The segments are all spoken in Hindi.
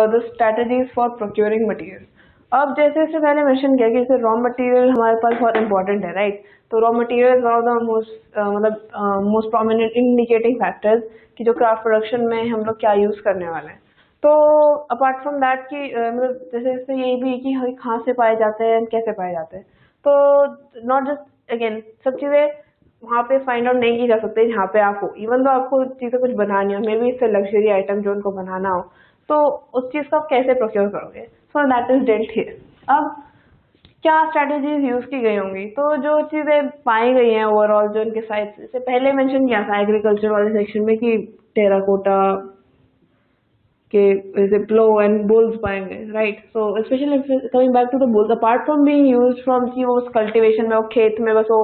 The strategies for procuring material. अब जैसे इससे पहले मेंशन किया कि जैसे रॉ मटेरियल हमारे पास बहुत इंपॉर्टेंट है, राइट। तो raw material is one of the most prominent indicating factors कि जो क्राफ्ट प्रोडक्शन में हम लोग क्या यूज करने वाले हैं। तो अपार्ट फ्रॉम दैट कि मतलब जैसे इससे यही भी है कि हम कहाँ से पाए जाते हैं, कैसे पाए जाते हैं। तो नॉट जस्ट अगेन सब चीज़ें वहाँ पे फाइंड आउट नहीं की जा सकती जहाँ पे आप हो। इवन तो आपको चीज़ें कुछ बनानी हो, मे बी इससे लग्जरी आइटम जो उनको बनाना हो, तो उस चीज़ को आप कैसे प्रोक्योर करोगे, so that is dealt here. अब क्या स्ट्रैटेजीज यूज की गई होंगी, तो जो चीज़ें पाई गई हैं ओवरऑल जो उनके साइड से पहले मेंशन किया था एग्रीकल्चर वाले सेक्शन में कि टेराकोटा के जैसे प्लो एंड बुल्स पाएंगे, right. So specially coming back to the bulls, apart from being used from कि वो कल्टीवेशन में वो खेत में बस वो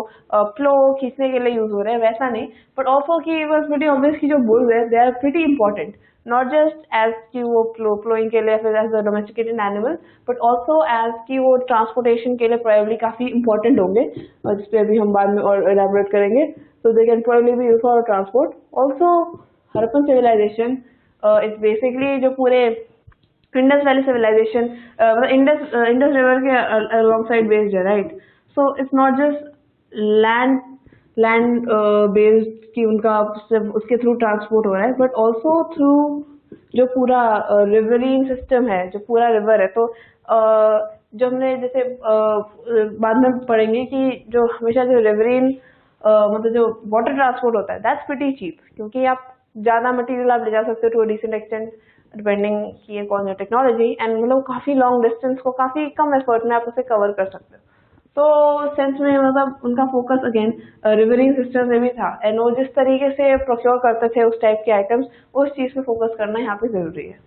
प्लो खींचने के लिए यूज हो रहे हैं वैसा नहीं, बट ऑल्सो कि वॉज प्रीटी ऑब्वियस कि जो बुल्स है they are pretty important, not just as कि वो प्लोइंग के लिए फिर as a domesticated animal, but also as कि वो ट्रांसपोर्टेशन के लिए प्रोबेबली काफी इंपॉर्टेंट होंगे, जिसपे अभी हम बाद में और एलैबोरेट करेंगे। So they can probably be used for transport also. Harappan civilisation it's basically जो पूरे इंडस वैली सिविलाइजेशन मतलब इंडस रिवर के अलॉन्ग साइड बेस्ड है, right. So it's not just land land based कि उनका सिर्फ उसके थ्रू ट्रांसपोर्ट हो रहा है, बट ऑल्सो थ्रू जो पूरा रिवरीन सिस्टम है, जो पूरा रिवर है। तो जो हमने जैसे बाद में पढ़ेंगे कि जो हमेशा जो रिवरीन मतलब जो वाटर ट्रांसपोर्ट होता है दैट्स प्रीटी चीप, क्योंकि आप ज़्यादा मटेरियल आप ले जा सकते हो टू डिसेंट एक्सटेंट डिपेंडिंग की कौन सा टेक्नोलॉजी, एंड मतलब काफ़ी लॉन्ग डिस्टेंस को काफ़ी कम एफर्ट में आप उसे कवर कर सकते हो। तो सेंस में मतलब उनका फोकस अगेन रिवरिंग सिस्टम में भी था, एंड वो जिस तरीके से प्रोक्योर करते थे उस टाइप के आइटम्स, उस चीज़ पे फोकस करना यहाँ पे ज़रूरी है।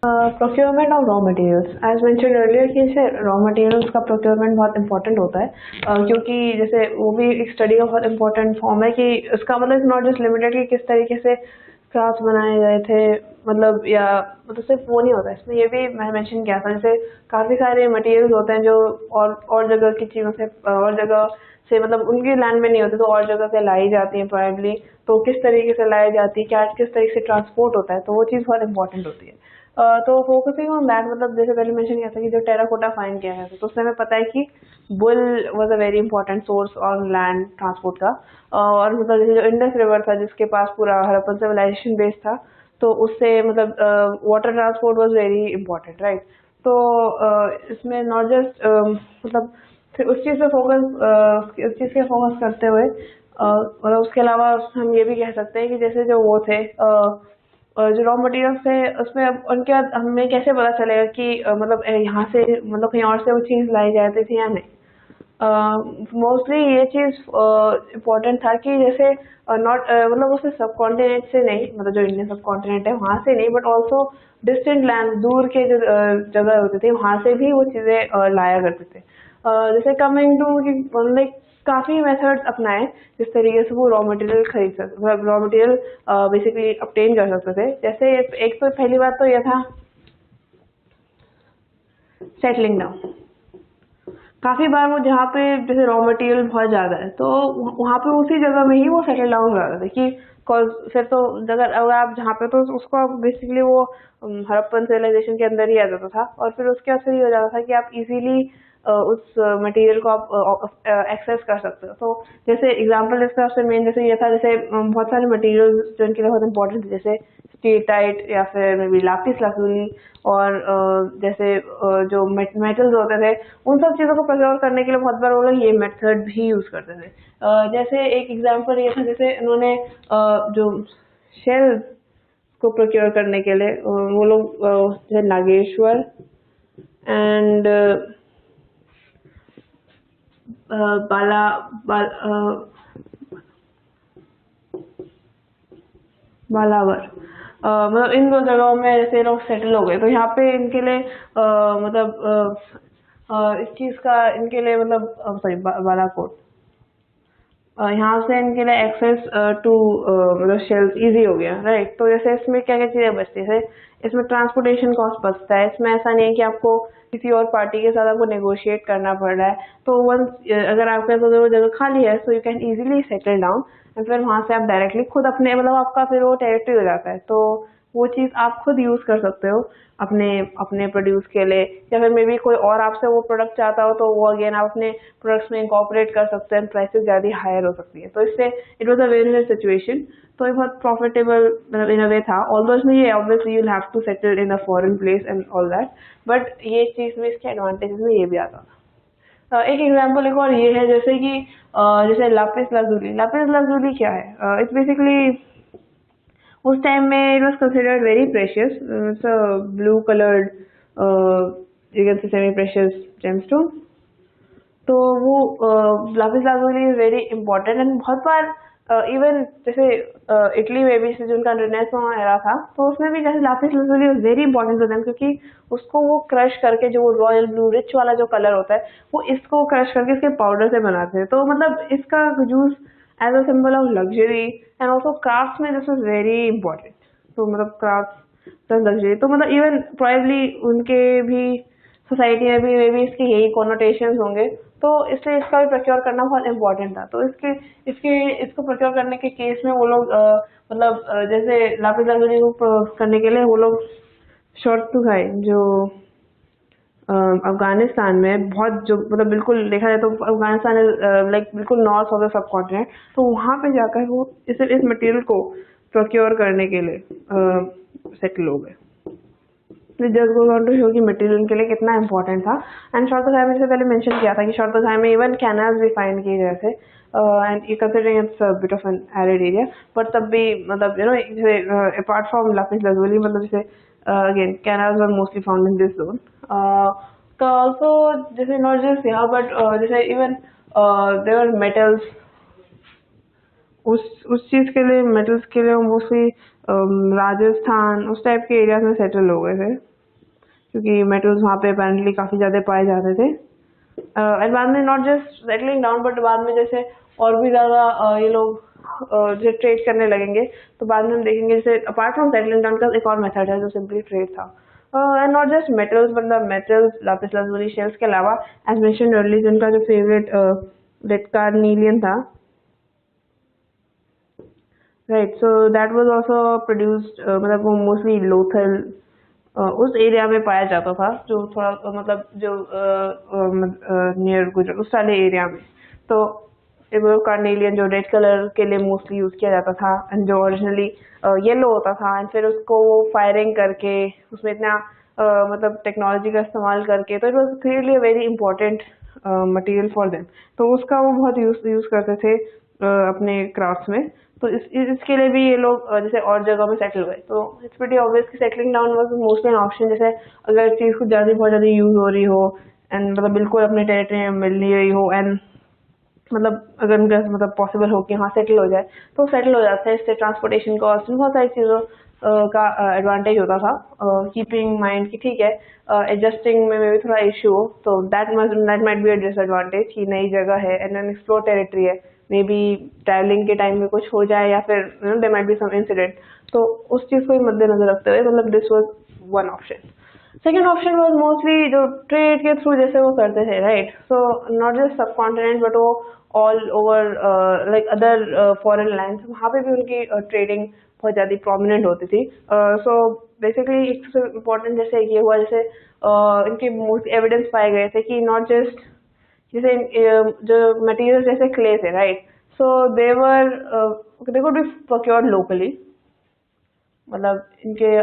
Procurement of raw materials, as mention earlier कि जैसे रॉ मटेरियल्स का प्रोक्योरमेंट बहुत इंपॉर्टेंट होता है, क्योंकि जैसे वो भी एक स्टडी का बहुत इंपॉर्टेंट फॉर्म है कि उसका मतलब नॉट जस्ट लिमिटेड कि किस तरीके से क्राफ्ट बनाए गए थे, मतलब या मतलब सिर्फ वो नहीं होता, इसमें ये भी मैं मेंशन किया था जैसे काफ़ी सारे मटेरियल्स होते हैं जो और जगह की चीज़ों से और जगह से मतलब उनकी लैंड में नहीं होते तो और जगह से लाई जाती हैं प्रोबेबली, तो किस तरीके से लाई जाती है, क्या किस तरीके से ट्रांसपोर्ट होता है, तो वो चीज़ बहुत इंपॉर्टेंट होती है। तो फोकसिंग ऑन दैट मतलब जैसे पहले मेंशन किया था कि जो टेराकोटा फाइंड किया गया था, तो उससे हमें पता है कि bull was a very important source on land transport का, और मतलब जैसे जो इंडस रिवर था जिसके पास पूरा हड़प्पन सिविलाइजेशन बेस था, तो उससे मतलब water transport was very important, right. तो इसमें नॉट जस्ट मतलब फिर उस चीज़ पे फोकस उस चीज़ पे फोकस करते हुए मतलब उसके अलावा हम ये भी कह सकते हैं कि जैसे जो वो थे और जो रॉ मटेरियल्स थे उसमें अब उनके बाद हमें कैसे पता चलेगा कि मतलब यहाँ से मतलब कहीं और से वो चीज़ लाई जाती थी या नहीं। मोस्टली ये चीज़ इम्पोर्टेंट था कि जैसे नॉट मतलब उससे सब कॉन्टिनेंट से नहीं, मतलब जो इंडियन सब कॉन्टिनेंट है वहाँ से नहीं, बट ऑल्सो डिस्टेंट लैंड दूर के जो जगह होते थे वहाँ से भी वो चीज़ें लाया करते थे। जैसे कमिंग टू लाइक काफ़ी मेथड्स अपनाए जिस तरीके से वो रॉ मटेरियल खरीद सकते, रॉ मटेरियल बेसिकली obtain कर सकते थे। जैसे एक तो पहली बात तो यह था सेटलिंग डाउन। काफ़ी बार वो जहाँ पे जैसे रॉ मटेरियल बहुत ज़्यादा है तो वहाँ पे उसी जगह में ही वो सेटल डाउन हो जाता था कि कॉज फिर तो अगर आप जहाँ पे तो उसको बेसिकली वो हड़प्पन सिविलाइजेशन के अंदर ही आ जाता था, और फिर उसके बाद फिर ये हो जाता था कि आप इजीली उस मटेरियल को आप एक्सेस कर सकते हो। तो जैसे एग्जांपल इसका सबसे मेन जैसे ये था, जैसे बहुत सारे मटेरियल्स जो इनके लिए बहुत इंपॉर्टेंट थे जैसे स्टेटाइट या फिर मे बी लापिस लाजुली, और जैसे जो मेटल्स होते थे उन सब चीज़ों को प्रिजर्व करने के लिए बहुत बार वो लोग ये मेथड भी यूज़ करते थे। जैसे एक एग्जांपल ये था जैसे इन्होंने जो शेल्स को प्रोक्योर करने के लिए वो लोग जैसे नागेश्वर एंड बाला बालावर मतलब इन दो जगहों में जैसे लोग सेटल हो गए, तो यहाँ पे इनके लिए मतलब इस चीज़ का इनके लिए मतलब सॉरी बालाकोट, यहाँ से इनके लिए एक्सेस टू मतलब शेल्स इजी हो गया, राइट। तो जैसे इसमें क्या क्या चीज़ें बचती है, इसमें ट्रांसपोर्टेशन कॉस्ट बचता है, इसमें ऐसा नहीं है कि आपको किसी और पार्टी के साथ आपको नेगोशिएट करना पड़ रहा है। तो वंस अगर आपके पास वो जगह खाली है so you can easily settle down, and फिर वहाँ से आप डायरेक्टली खुद अपने मतलब आपका फिर वो टेरिटरी हो जाता है, तो वो चीज़ आप खुद यूज़ कर सकते हो अपने अपने प्रोड्यूस के लिए, या फिर मे बी कोई और आपसे वो प्रोडक्ट चाहता हो तो वो अगेन आप अपने प्रोडक्ट्स में इंकॉर्पोरेट कर सकते हैं, प्राइसेस ज़्यादा हायर हो सकती है। तो इससे it was a very very situation. तो ये बहुत प्रॉफिटेबल मतलब इन अ वे था, ऑल्दो इसमें ये obviously you have to settle in a foreign place and all that, but ये चीज़ में इसके एडवांटेजेस में ये भी आता था। एक एग्जांपल एक और ये है, जैसे कि जैसे लापिस लाजुली। लापिस लाजुली क्या है? इट्स बेसिकली उस टाइम में it was considered very precious. It's a blue coloured you can say semi precious gemstone. तो वो lapis lazuli is very important, and बहुत बार इवन जैसे इटली में भी जिनका रेनेसां एरा था, तो उसमें भी जैसे lapis lazuli was very important to them, क्योंकि उसको वो क्रश करके जो रॉयल ब्लू रिच वाला जो कलर होता है, वो इसको क्रश करके इसके पाउडर से बनाते हैं। तो मतलब इसका use as a symbol of luxury and also craft में दिस इज वेरी इंपॉर्टेंट। तो मतलब क्राफ्ट प्लस लग्जरी, तो मतलब इवन प्रोबेबली उनके भी सोसाइटी में भी मे बी इसके यही कॉनोटेशंस होंगे, तो इसलिए इसका भी प्रोक्योर करना बहुत इंपॉर्टेंट था। तो इसको प्रोक्योर करने के केस में वो लोग मतलब जैसे लापिस लाजुली को करने के लिए वो लोग शॉर्ट टू खाए जो अफगानिस्तान में बहुत जो मतलब बिल्कुल देखा जाए तो अफगानिस्तान लाइक बिल्कुल north of the sub continent, तो वहाँ पे जाकर वो इस मटेरियल को प्रोक्योर करने के लिए सेटल हो गए। Just goes on to show कि मटेरियल के लिए कितना इंपॉर्टेंट था। एंड शॉर्तघाई में जैसे पहले मेंशन किया था कि शॉर्तघाई में इवन कैनाल्स भी फाइंड किए गए थे, एंड ये considering it's a bit of an arid area, but तब भी मतलब यू नो जैसे अपार्ट फ्रॉम लापिस लाजुली मतलब जैसे again canals were mostly found in this zone. तो ऑल्सो जैसे नॉट जस्ट यहाँ बट जैसे इवन देयर मेटल्स, उस चीज के लिए मेटल्स के लिए मोस्टली राजस्थान उस टाइप के एरिया में सेटल हो गए थे, क्योंकि मेटल्स वहाँ पे अपेरेंटली काफ़ी ज़्यादा पाए जाते थे। एंड बाद में not just settling down, but बाद में जैसे और भी ज़्यादा ये लोग जैसे ट्रेड करने लगेंगे, तो बाद में हम देखेंगे जैसे अपार्ट फ्रॉम सेटलिंग डाउन का एक और मेथड है जो सिंपली ट्रेड था। एंड नॉट जस्ट मेटल्स मतलब मेटल्स, लापिस लाजुली शेल्स के अलावा एज मेंशन्ड अर्ली जिनका जो फेवरेट रेड कार्नीलियन था, right, so that was also produced मतलब वो मोस्टली लोथल उस एरिया में पाया जाता था, जो थोड़ा मतलब जो नियर गुजरात उस वाले एरिया में। तो कार्नेलियन जो रेड कलर के लिए मोस्टली यूज किया जाता था, एंड जो ओरिजिनली येलो होता था, एंड फिर उसको वो फायरिंग करके उसमें इतना मतलब टेक्नोलॉजी का इस्तेमाल करके, तो it was clearly a very important material for them. तो उसका वो बहुत यूज करते थे अपने क्राफ्ट्स में। तो इसके लिए भी ये लोग जैसे और जगह में सेटल हुए। तो इट्स प्रीटी ऑब्वियस कि settling down was mostly an option, जैसे अगर चीज़ कुछ ज़्यादा बहुत ज़्यादा यूज हो रही हो एंड मतलब बिल्कुल अपने टेरिटरी में मिल नहीं रही हो, एंड मतलब अगर उनका मतलब पॉसिबल हो कि हाँ सेटल हो जाए, तो सेटल हो जाता है। इससे ट्रांसपोर्टेशन कॉस्ट बहुत सारी चीज़ों का एडवांटेज होता था, कीपिंग माइंड कि ठीक है एडजस्टिंग में भी थोड़ा इशू हो, तो that might be a disadvantage कि नई जगह है एंड एन एक्सप्लोर टेरिटरी है, मे बी ट्रैवलिंग के टाइम में कुछ हो जाए या फिर there might be some incident, तो उस चीज़ को मद्देनजर रखते हुए मतलब this was one option. Second option was mostly जो ट्रेड के थ्रू जैसे वो करते थे, right, so not just subcontinent but वो all over like other foreign lands, वहाँ पे भी उनकी ट्रेडिंग बहुत ज़्यादा प्रोमिनेंट होती थी। सो बेसिकली एक सबसे इम्पोर्टेंट जैसे ये हुआ, जैसे इनके मोस्ट एविडेंस पाए गए थे कि नॉट जस्ट जैसे जो मटेरियल जैसे क्ले थे, right, so they could be procured locally, मतलब इनके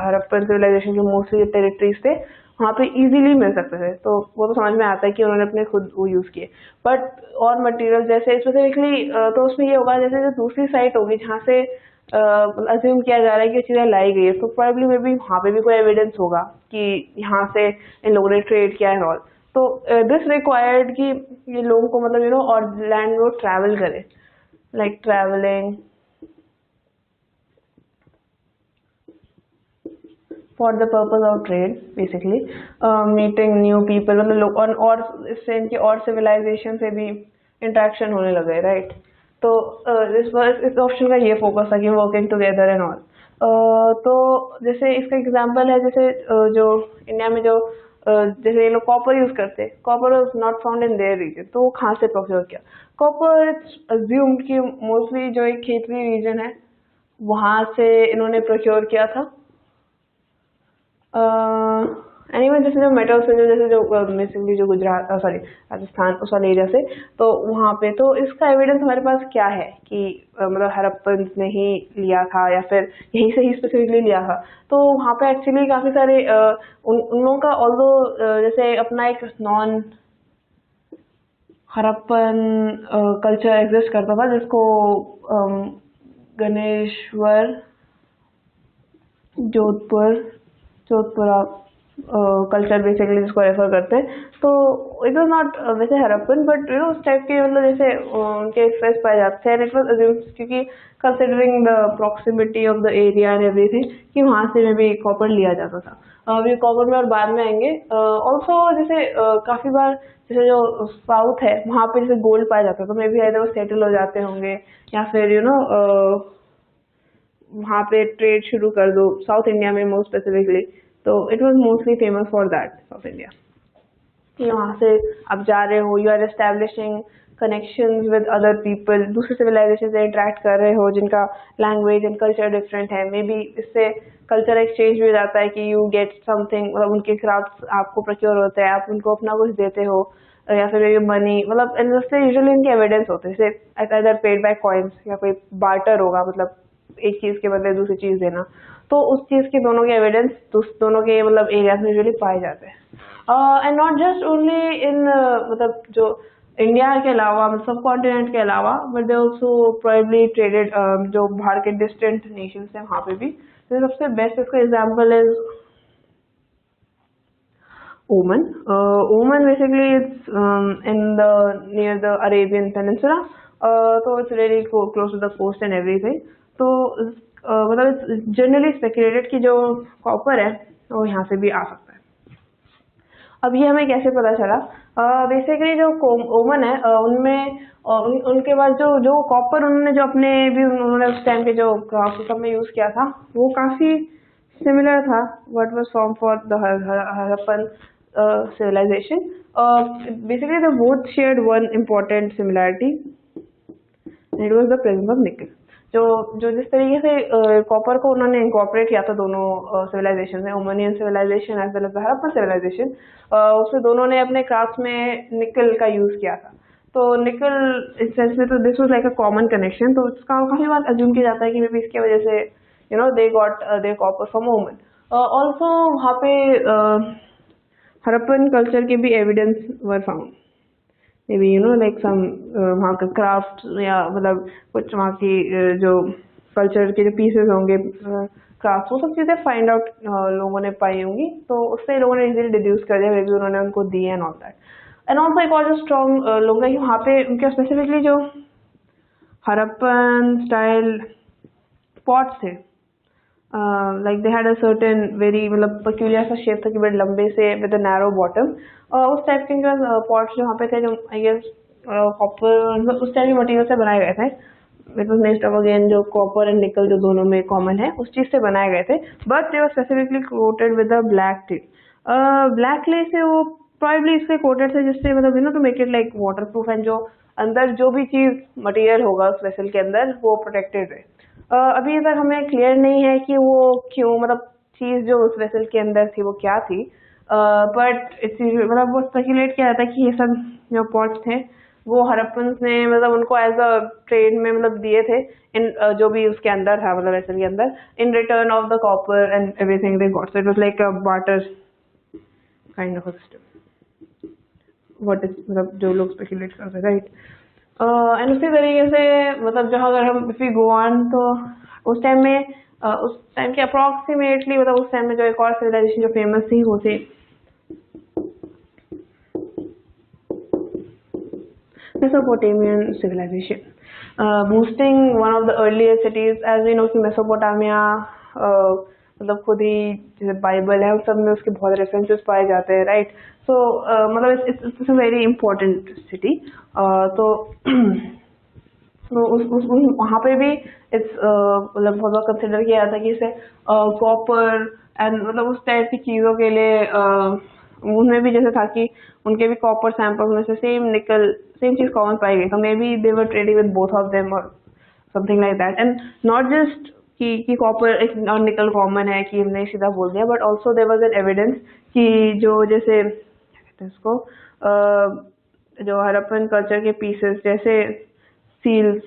हड़प्पन सिविलाइजेशन के मोस्टली टेरिटरीज थे वहाँ पे इजीली मिल सकते थे, तो वो तो समझ में आता है कि उन्होंने अपने खुद वो यूज़ किए। बट और मटेरियल जैसे स्पेसिफिकली तो उसमें ये होगा जैसे जो दूसरी साइट होगी जहाँ से अज्यूम किया जा रहा है कि चीज़ें लाई गई है, तो प्रोबेबली मे बी वहाँ पे भी कोई एविडेंस होगा कि यहाँ से इन लोगों ने ट्रेड किया है और तो दिस रिक्वायर्ड कि ये लोगों को मतलब और लैंड वो ट्रैवल करे, like travelling for the purpose of trade, basically meeting new people, मतलब लोग और इससे इनकी और civilization से भी interaction होने लगे, right, तो इस ऑप्शन का ये फोकस था कि वर्किंग टुगेदर एंड ऑल। तो जैसे इसका एग्जांपल है, जैसे जो इंडिया में जो जैसे ये लोग कॉपर यूज करते हैं, copper was not found in their region, तो वो कहाँ से प्रोक्योर किया? कॉपर इट्स अज्यूम्ड कि मोस्टली जो एक खेतरी रीजन है वहां से इन्होंने प्रोक्योर किया था, एनीवे जैसे जो मेटल्स है, जैसे जो बेसिकली जो गुजरात सॉरी राजस्थान उस वाले एरिया से, तो वहाँ पे तो इसका एविडेंस हमारे पास क्या है कि मतलब हड़प्पन ने ही लिया था या फिर यहीं से ही स्पेसिफिकली लिया था। तो वहाँ पे एक्चुअली काफ़ी सारे उन लोगों का ऑल्दो जैसे अपना एक नॉन हड़प्पन कल्चर एग्जिस्ट करता था, जिसको गणेश्वर जोधपुरा कल्चर बेसिकली जिसको रेफर करते हैं। तो इट वॉज नॉट वैसे हड़प्पन, बट यू नो उस टाइप के मतलब जैसे उनके फेस पाए जाते हैं। इट वॉज अज्यूम्ड क्योंकि considering the proximity of the area and everything कि वहाँ से में भी कॉपर लिया जाता था। अभी कॉपर में और बाद में आएंगे। ऑल्सो जैसे काफ़ी बार जैसे जो साउथ है वहाँ पे जैसे गोल्ड पाया जाता है, तो मे बी आइदर वो सेटल हो जाते होंगे या फिर यू नो वहाँ पे ट्रेड शुरू कर दो साउथ इंडिया में मोस्ट स्पेसिफिकली। तो it was mostly famous for that south India कि वहाँ से आप जा रहे हो, you are establishing connections with other people, दूसरे सिविलाइजेशन से इंटरेक्ट कर रहे हो जिनका लैंग्वेज एंड कल्चर डिफरेंट है। मे बी इससे कल्चर एक्सचेंज भी हो जाता है कि यू गेट समथिंग, मतलब उनके क्राफ्ट्स आपको प्रोक्योर होते हैं, आप उनको अपना कुछ देते हो या फिर ये मनी, मतलब इससे यूजुअली इनके एविडेंस होते हैं, जैसे अदर पेड बाय कॉइन्स या कोई बार्टर होगा, मतलब एक चीज के बदले दूसरी चीज देना। तो उस चीज के दोनों के एविडेंस दोनों के मतलब एरियाज में यूजुअली पाए जाते हैं। And not just only in मतलब जो इंडिया के अलावा, मतलब सब कॉन्टिनेंट के अलावा, but they also probably traded जो बाहर के डिस्टेंट नेशंस हैं वहाँ पे भी। तो सबसे बेस्ट इसका example is Oman. Oman basically it's in the near the Arabian peninsula, तो it's very close to the coast and everything. तो मतलब जनरली स्पेकुलेटेड कि जो कॉपर है वो यहाँ से भी आ सकता है। अब ये हमें कैसे पता चला? बेसिकली जो ओमन है उनमें उनके बाद जो कॉपर उन्होंने जो अपने भी उन्होंने उस टाइम के जो क्राफ्ट सब में यूज किया था वो काफी सिमिलर था what was form for the Harappan civilization. Basically the both shared one important similarity, and it was the presence of nickel. जो जिस तरीके से कॉपर को उन्होंने इंकॉर्पोरेट किया था दोनों सिविलाइजेशन में, Omanian civilisation as well as the Harappan civilisation, उसमें दोनों ने अपने क्राफ्ट में निकल का यूज किया था। तो निकल इस सेंस में तो this was like a common connection. तो इसका काफी बार अज्यूम किया जाता है कि मे बी इसकी वजह से you know they got their copper from Oman. Also वहाँ पे हड़प्पन कल्चर के भी evidence were found, maybe you know like some वहाँ का क्राफ्ट या मतलब कुछ वहाँ की जो कल्चर के जो पीसेस होंगे क्राफ्ट, वो सब चीज़ें फाइंड आउट लोगों ने पाई होंगी। तो उससे लोगों ने इजीली डिड्यूस कर दिया, मे बी उन्होंने उनको दिए and all that. And also एक और जो स्ट्रॉन्ग लोग हैं कि वहाँ पे उनके स्पेसिफिकली जो हड़प्पन स्टाइल पॉट्स थे, like they had a certain very मतलब पक्यूलियर सा शेप था कि बड़े लंबे से विद अ नैरो बॉटम। उस टाइप के जो पॉट्स जो वहाँ पे थे, जो आई गेस कॉपर मतलब उस टाइप के मटेरियल से बनाए गए थे। It was made of again जो कॉपर एंड निकल जो दोनों में कॉमन है उस चीज से बनाए गए थे, but they were specifically coated with a black clay. Black clay से वो प्रोबेबली इससे कोटेड थे जिससे मतलब you know to make it like waterproof, and जो अंदर जो भी चीज मटेरियल होगा उस वेसल के अंदर वो प्रोटेक्टेड रहे। अभी तक हमें क्लियर नहीं है कि वो क्यों, मतलब चीज जो उस वेसल के अंदर थी वो क्या थी, बट इट्स मतलब वो स्पेकुलेट किया जाता है कि ये सब जो पॉट्स थे वो हड़प्पन्स ने मतलब उनको एज अ ट्रेड में मतलब दिए थे इन जो भी उसके अंदर था, मतलब वेसल के अंदर, in return of the copper and everything they got. So it was like a barter kind of a system, what is मतलब जो लोग स्पेकुलेट करते हैं, राइट। एंड उसी तरीके से मतलब जो अगर हम इफ वी गो ऑन, तो उस टाइम में उस टाइम के अप्रॉक्सीमेटली मतलब उस टाइम में जो एक और सिविलाइजेशन जो फेमस थी वो थी Mesopotamian civilization, boosting one of the earliest cities, as we know कि मेसोपोटामिया मतलब खुद ही जैसे बाइबल है उस सब में उसके बहुत रेफरेंसेस पाए जाते हैं, राइट। सो मतलब it's a very important city. तो वहाँ पे भी इट्स मतलब बहुत कंसिडर किया जाता है कि इसे कॉपर एंड मतलब उस टाइप की चीज़ों के लिए उनमें भी जैसे था कि उनके भी कॉपर सैंपल्स में से सेम चीज़ कॉमन पाई गई, तो maybe they were trading with both of them और something like that. And not just कि कॉपर और निकल कॉमन है, कि हमने सीधा बोल दिया, but also there was an evidence कि जो जैसे क्या कहते हैं उसको, जो हड़प्पन कल्चर के पीसेस जैसे सील्स,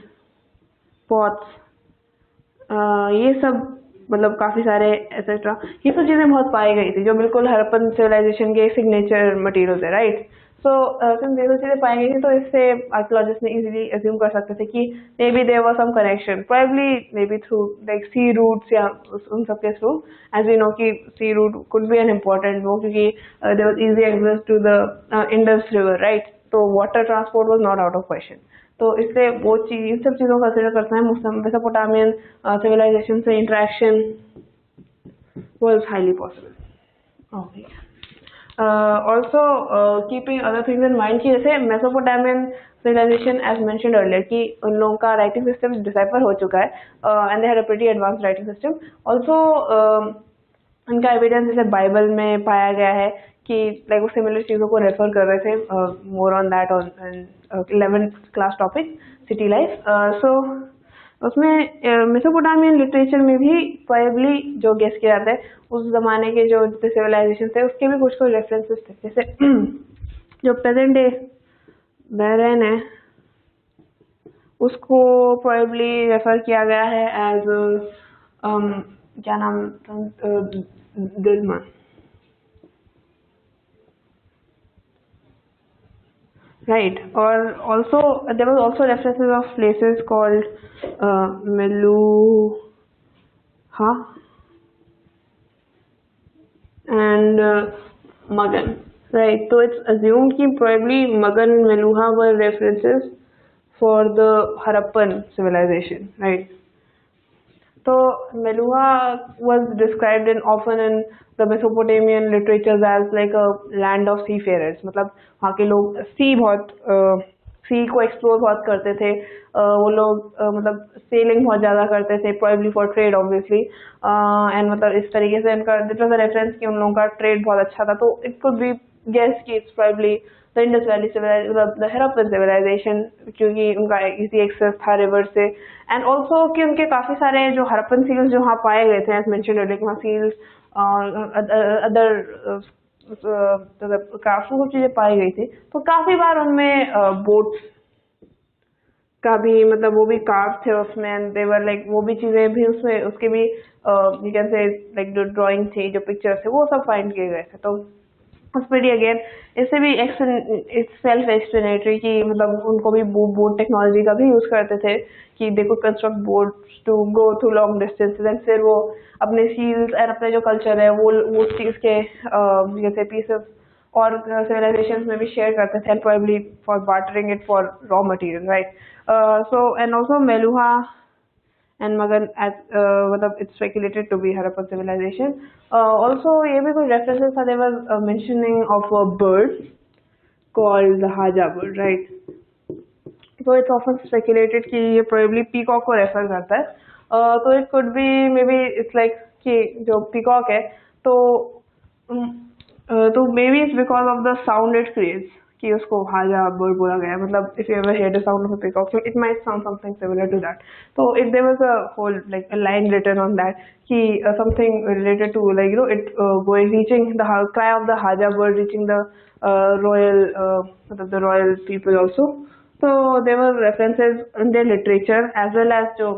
पॉट्स, ये सब मतलब काफी सारे एक्सेट्रा, ये सब चीजें बहुत पाई गई थी जो बिल्कुल हड़प्पन सिविलाइजेशन के सिग्नेचर मटेरियल्स है, राइट। सो ये सब चीजें पाई गई थी, तो इससे आर्कियोलॉजिस्ट ने इजीली अज्यूम कर सकते थे कि may be there was some connection, probably may be through like sea routes या उन सब के थ्रू, एज वी नो कि sea route could be an important वो, क्योंकि there was easy access to the Indus river, right. तो water transport was not out of question. तो इसलिए वो चीज, इन सब चीजों का कंसिडर करते हैं, मेसोपोटामियन civilization से interaction was highly possible. Okay. Also, keeping other things in mind कि जैसे Mesopotamian civilization as mentioned earlier कि उन लोगों का writing system decipher हो चुका है, and they had a pretty advanced writing system. Also, उनका एविडेंस जैसे बाइबल में पाया गया है कि लाइक वो सिमिलर चीज़ों को रेफर कर रहे थे, more on that on 11th class topic city life. So उसमें मेसोपोटामियन लिटरेचर में भी प्रोबेबली जो गेस किया जाता है उस जमाने के जो सिविलाइजेशन थे उसके भी कुछ रेफरेंसेस थे, जैसे जो प्रेजेंट डे बहरैन है उसको प्रोबेबली रेफर किया गया है एज क्या नाम, दिलमन, right? Or also there was also references of places called Meluha and Magan, right? So it's assumed कि probably Magan and Meluha were references for the Harappan civilization, right? So Meluha was described often in the Mesopotamian literatures as like a land of seafarers, मतलब वहाँ के लोग सी को एक्सप्लोर बहुत करते थे, वो लोग मतलब सेलिंग बहुत ज़्यादा करते थे, probably for trade obviously, and मतलब इस तरीके से इनका दिस वाज अ रेफरेंस कि उन लोगों का ट्रेड बहुत अच्छा था, तो इट कुड बी गेस कि it's probably the Indus Valley civilization, the Harappan civilization, क्योंकि उनका इजी एक्सेस था रिवर से, एंड ऑल्सो कि उनके काफी सारे जो हड़प्पन सील्स जो वहाँ पाए गए थे, एज मेंशन्ड अर्लियर, वहाँ सील्स अदर क्राफ्ट कुछ चीजें पाई गई थी, तो काफी बार उनमें बोट्स का भी मतलब वो भी कार्व थे उसमें, एंड दे वर लाइक वो भी चीजें भी उसमें उसके भी यू कैन से लाइक जो ड्राइंग थी, जो पिक्चर्स थे, वो सब फाइंड किए गए थे। तो pretty again इससे भी सेल्फ एक्सप्लेनेटरी कि मतलब उनको भी बोट टेक्नोलॉजी का भी यूज करते थे कि they could construct boats to go through long distances, and फिर वो अपने सील्स और अपने जो कल्चर है वो चीज के जैसे पीसेस और सिविलाइजेशंस में भी शेयर करते थे, probably for bartering it for raw material, right. So and also Meluha and Magan as it's speculated to be Harappan civilization. Also, ये भी कोई references था, there was a mentioning of a bird called the Haja bird, right? So it's often speculated कि ये probably peacock को refer करता है, तो it could be maybe it's like कि जो peacock है तो maybe it's because of the sound it creates कि उसको हाजा बर्ड बोला गया, मतलब if you ever hear the sound of a peacock, it might sound something similar to that. So if there was a whole like a line written on that कि something related to like it reaching the cry of the haja bird reaching the royal people also. So there were references in their literature as well as जो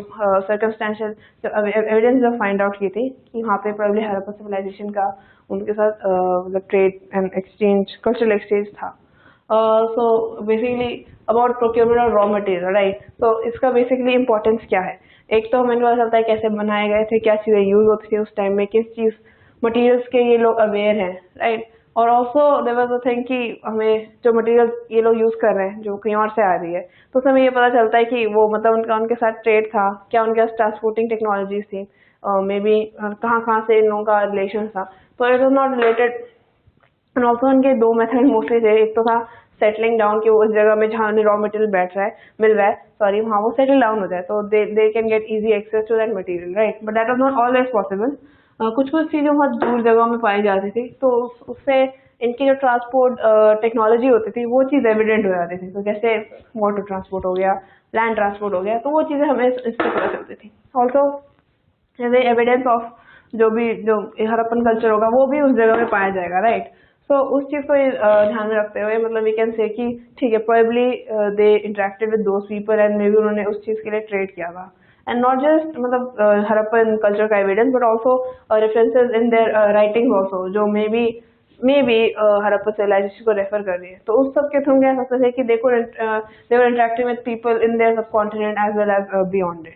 circumstantial evidence जो find out की थी कि वहाँ पे probably Harappan civilization का उनके साथ मतलब trade and exchange, cultural exchange था. So basically about procurement of raw material, right? So इसका basically importance क्या है? एक तो हमें पता चलता है कैसे बनाए गए थे, क्या चीजें यूज होती थी उस टाइम में, किस चीज मटेरियल्स के ये लोग अवेयर हैं, राइट। और also there was a thing कि हमें जो मटेरियल ये लोग यूज कर रहे हैं जो कहीं और से आ रही है, तो उसमें हमें ये पता चलता है कि वो मतलब उनके साथ ट्रेड था, क्या उनके पास ट्रांसपोर्टिंग टेक्नोलॉजीज थी, मे बी कहाँ से इन लोगों का रिलेशन था, तो it was not related. And also उनके दो मेथड मोस्टली थे, एक तो था सेटलिंग डाउन कि वो उस जगह में जहाँ रॉ मटेरियल मिल रहा है सॉरी वहाँ वो सेटल डाउन हो जाए, तो they can get easy access to that material, right. But that was not always possible. कुछ चीज़ें बहुत दूर जगहों में पाई जाती थी, तो उससे इनकी जो ट्रांसपोर्ट टेक्नोलॉजी होती थी वो चीज़ एविडेंट हो जाती थी, तो जैसे वाटर ट्रांसपोर्ट हो गया, लैंड ट्रांसपोर्ट हो गया, तो वो चीज़ें हमें इससे पता चलती थी। ऑल्सो जैसे एविडेंस ऑफ जो हड़प्पन कल्चर होगा वो भी उस जगह पे पाया जाएगा, राइट। सो उस चीज को ध्यान में रखते हुए मतलब वी कैन से कि ठीक है, probably they interacted with those people and may be उन्होंने उस चीज के लिए ट्रेड किया था। एंड नॉट जस्ट मतलब हड़प्पन कल्चर का evidence, but also references in their writings also, जो मे बी हड़प्पन सिविलाइजेशन को रेफर कर रही है। तो उस सब के थ्रू कह सकते थे कि they were interacting with people in their subcontinent as well as beyond it.